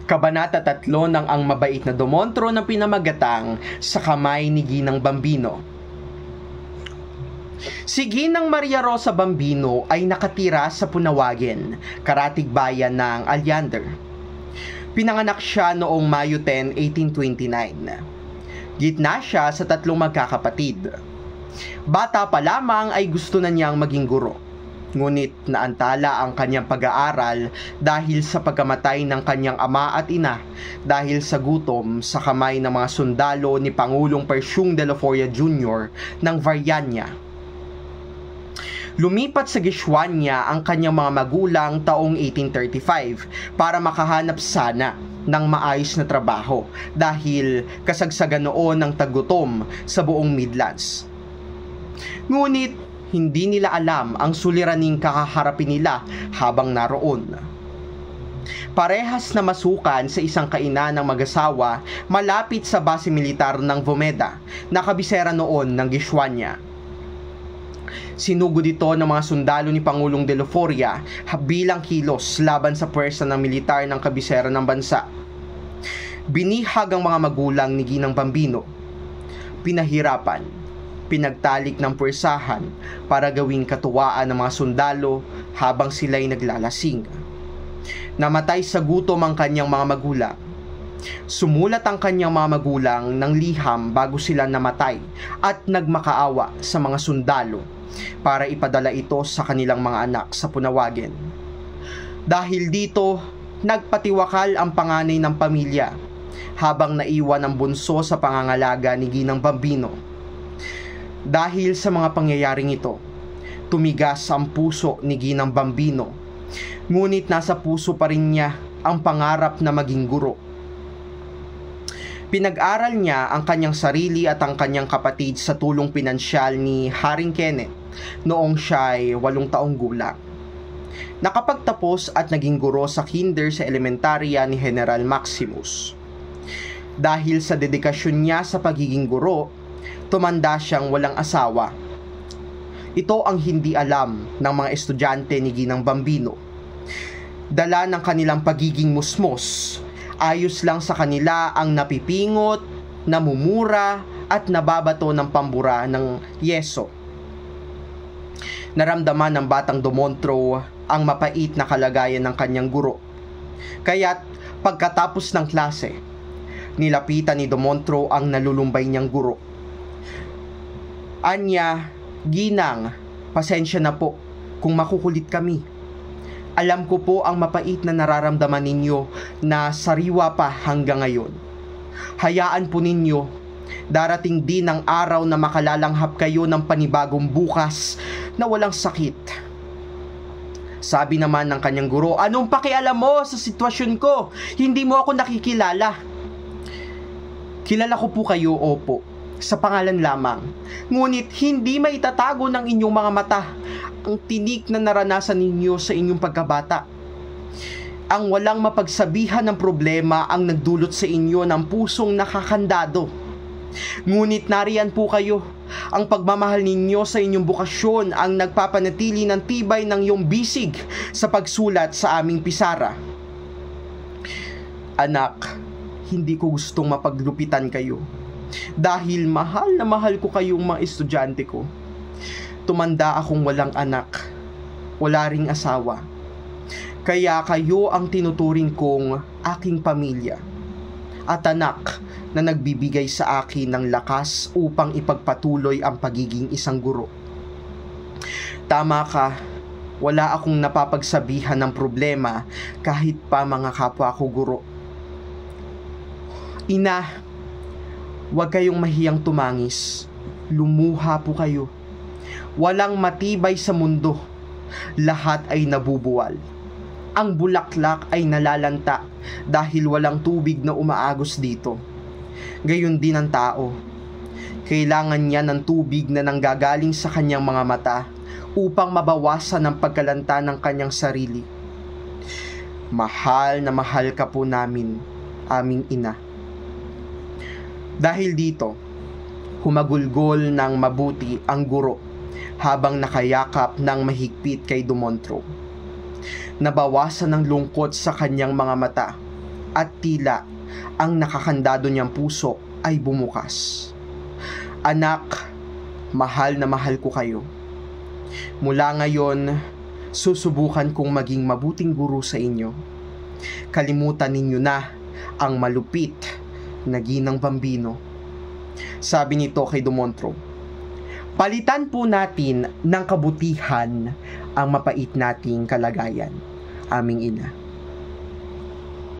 Kabanata 3 ng Ang Mabait na Dumontro ng Pinamagatang sa Kamay ni Ginang Bambino. Si Ginang Maria Rosa Bambino ay nakatira sa Punawagen, karatig bayan ng Alyander. Pinanganak siya noong Mayo 10, 1829. Gitna siya sa 3 magkakapatid. Bata pa lamang ay gusto na niyang maging guro. Ngunit naantala ang kanyang pag-aaral dahil sa pagkamatay ng kanyang ama at ina dahil sa gutom sa kamay ng mga sundalo ni Pangulong Pershing de la Foria Jr. ng Varianya. Lumipat sa Gishuania ang kanyang mga magulang taong 1835 para makahanap sana ng maayos na trabaho dahil kasagsagan noon ng tagutom sa buong Midlands. Ngunit hindi nila alam ang suliraning kakaharapin nila habang naroon. Parehas na masukan sa isang kainan ng mag-asawa malapit sa base militar ng Vomeda na kabisera noon ng Gishuania. Sinugod ito ng mga sundalo ni Pangulong de la Foria bilang kilos laban sa puwersa ng militar ng kabisera ng bansa. Binihag ang mga magulang ni Ginang Bambino. Pinahirapan, pinagtalik ng puwersahan para gawing katuwaan ng mga sundalo habang sila'y naglalasing. Namatay sa gutom ang kanyang mga magulang. Sumulat ang kanyang mga magulang ng liham bago sila namatay at nagmakaawa sa mga sundalo para ipadala ito sa kanilang mga anak sa Punawagen. Dahil dito, nagpatiwakal ang panganay ng pamilya habang naiwan ang bunso sa pangangalaga ni Ginang Bambino. Dahil sa mga pangyayaring ito, tumigas ang puso ni Ginang Bambino, ngunit nasa puso pa rin niya ang pangarap na maging guro. Pinag-aral niya ang kanyang sarili at ang kanyang kapatid sa tulong pinansyal ni Haring Kenneth noong siya ay 8 taong gulang. Nakapagtapos at naging guro sa kinder sa elementarya ni General Maximus. Dahil sa dedikasyon niya sa pagiging guro, tumanda siyang walang asawa. Ito ang hindi alam ng mga estudyante ni Ginang Bambino. Dala ng kanilang pagiging musmos, ayos lang sa kanila ang napipingot, namumura at nababato ng pambura ng yeso. Naramdaman ng batang Dumontro ang mapait na kalagayan ng kanyang guro. Kaya't pagkatapos ng klase, nilapitan ni Dumontro ang nalulumbay niyang guro. Anya, Ginang, pasensya na po kung makukulit kami. Alam ko po ang mapait na nararamdaman ninyo na sariwa pa hanggang ngayon. Hayaan po ninyo, darating din ang araw na makalalanghap kayo ng panibagong bukas na walang sakit. Sabi naman ng kanyang guro, anong pakialam mo sa sitwasyon ko? Hindi mo ako nakikilala. Kilala ko po kayo, opo, sa pangalan lamang. Ngunit hindi maitatago ng inyong mga mata ang tinik na naranasan ninyo sa inyong pagkabata. Ang walang mapagsabihan ng problema ang nagdulot sa inyo ng pusong nakakandado. Ngunit nariyan po kayo. Ang pagmamahal ninyo sa inyong bukasyon ang nagpapanatili ng tibay ng iyong bisig sa pagsulat sa aming pisara. Anak, hindi ko gustong mapaglupitan kayo. Dahil mahal na mahal ko kayong mga estudyante ko. Tumanda akong walang anak, wala ring asawa. Kaya kayo ang tinuturing kong aking pamilya at anak na nagbibigay sa akin ng lakas upang ipagpatuloy ang pagiging isang guro. Tama ka, wala akong napapagsabihan ng problema kahit pa mga kapwa ko guro. Ina, huwag kayong mahiyang tumangis. Lumuha po kayo. Walang matibay sa mundo. Lahat ay nabubuwal. Ang bulaklak ay nalalanta dahil walang tubig na umaagos dito. Gayon din ang tao. Kailangan niya ng tubig na nanggagaling sa kanyang mga mata upang mabawasan ang pagkalanta ng kanyang sarili. Mahal na mahal ka po namin, aming ina. Dahil dito, humagulgol ng mabuti ang guro habang nakayakap ng mahigpit kay Dumontro. Nabawasan ng lungkot sa kanyang mga mata at tila ang nakakandado niyang puso ay bumukas. Anak, mahal na mahal ko kayo. Mula ngayon, susubukan kong maging mabuting guro sa inyo. Kalimutan ninyo na ang malupit na ginang Bambino. Sabi nito kay Dumontro, palitan po natin ng kabutihan ang mapait nating kalagayan, aming ina.